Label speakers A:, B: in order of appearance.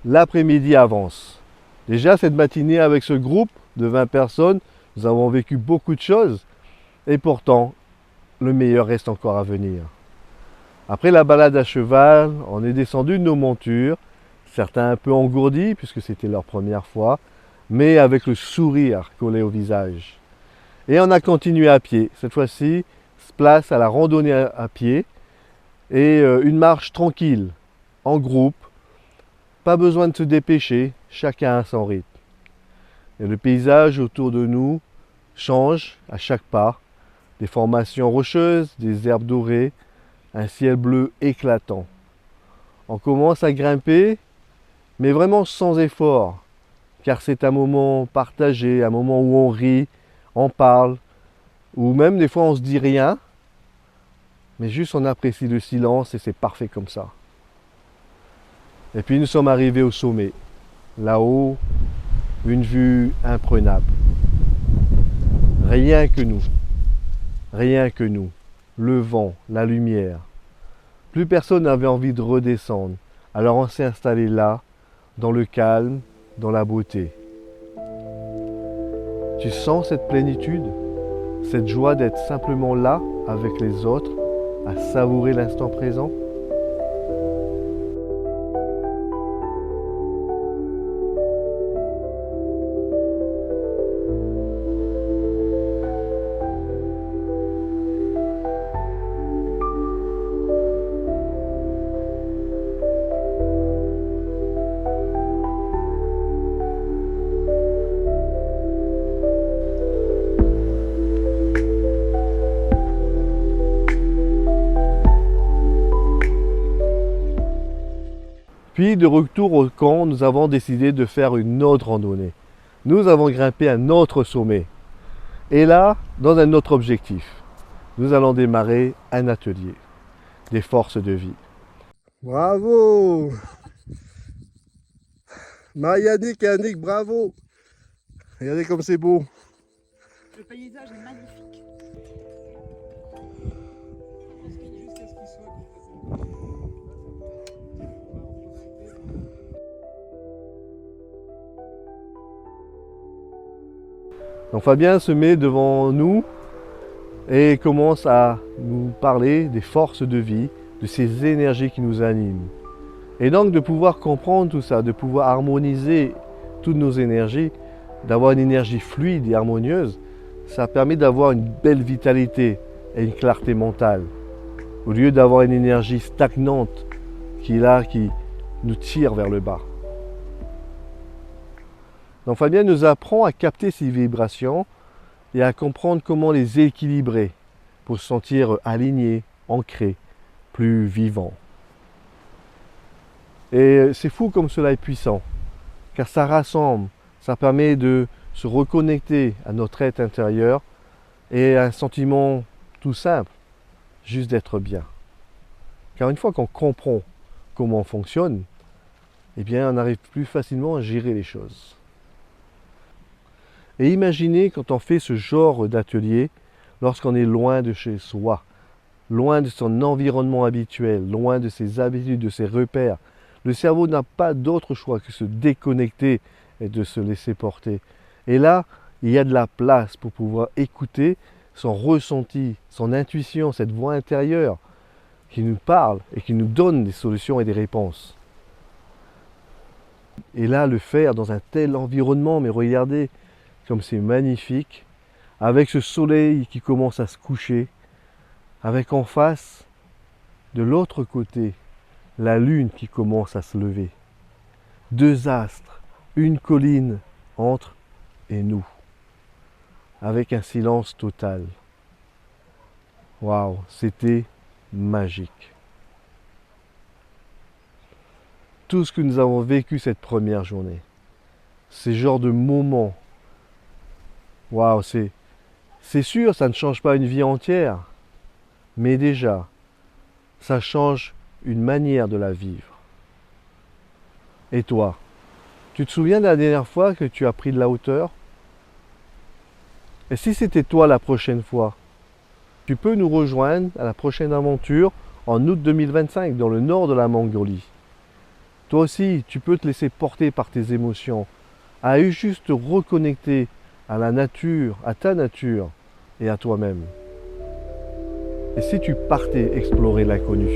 A: L'après-midi avance. Déjà cette matinée avec ce groupe de 20 personnes, nous avons vécu beaucoup de choses et pourtant le meilleur reste encore à venir. Après la balade à cheval, on est descendu de nos montures, certains un peu engourdis puisque c'était leur première fois, mais avec le sourire collé au visage. Et on a continué à pied. Cette fois-ci, place à la randonnée à pied et une marche tranquille, en groupe. Pas besoin de se dépêcher, chacun à son rythme. Et le paysage autour de nous change à chaque pas. Des formations rocheuses, des herbes dorées, un ciel bleu éclatant. On commence à grimper, mais vraiment sans effort, car c'est un moment partagé, un moment où on rit, on parle, ou même des fois on se dit rien, mais juste on apprécie le silence et c'est parfait comme ça. Et puis nous sommes arrivés au sommet. Là-haut, une vue imprenable. Rien que nous. Rien que nous. Le vent, la lumière. Plus personne n'avait envie de redescendre. Alors on s'est installé là, dans le calme, dans la beauté. Tu sens cette plénitude, cette joie d'être simplement là avec les autres, à savourer l'instant présent? Puis de retour au camp, nous avons décidé de faire une autre randonnée. Nous avons grimpé un autre sommet. Et là, dans un autre objectif, nous allons démarrer un atelier des forces de vie. Bravo Yannick et Annick, bravo. Regardez comme c'est beau.
B: Le paysage est magnifique.
A: Donc Fabien se met devant nous et commence à nous parler des forces de vie, de ces énergies qui nous animent. Et donc de pouvoir comprendre tout ça, de pouvoir harmoniser toutes nos énergies, d'avoir une énergie fluide et harmonieuse, ça permet d'avoir une belle vitalité et une clarté mentale. Au lieu d'avoir une énergie stagnante qui est là, qui nous tire vers le bas. Donc Fabien nous apprend à capter ces vibrations et à comprendre comment les équilibrer pour se sentir aligné, ancré, plus vivant. Et c'est fou comme cela est puissant, car ça rassemble, ça permet de se reconnecter à notre être intérieur et à un sentiment tout simple, juste d'être bien. Car une fois qu'on comprend comment on fonctionne, eh bien on arrive plus facilement à gérer les choses. Et imaginez quand on fait ce genre d'atelier, lorsqu'on est loin de chez soi, loin de son environnement habituel, loin de ses habitudes, de ses repères. Le cerveau n'a pas d'autre choix que se déconnecter et de se laisser porter. Et là, il y a de la place pour pouvoir écouter son ressenti, son intuition, cette voix intérieure qui nous parle et qui nous donne des solutions et des réponses. Et là, le faire dans un tel environnement, mais regardez comme c'est magnifique, avec ce soleil qui commence à se coucher, avec en face, de l'autre côté, la lune qui commence à se lever. Deux astres, une colline entre et nous, avec un silence total. Waouh, c'était magique. Tout ce que nous avons vécu cette première journée, ces genres de moments, waouh, c'est sûr, ça ne change pas une vie entière, mais déjà, ça change une manière de la vivre. Et toi, tu te souviens de la dernière fois que tu as pris de la hauteur? Et si c'était toi la prochaine fois, tu peux nous rejoindre à la prochaine aventure en août 2025 dans le nord de la Mongolie. Toi aussi, tu peux te laisser porter par tes émotions, à juste te reconnecter à la nature, à ta nature et à toi-même. Et si tu partais explorer l'inconnu?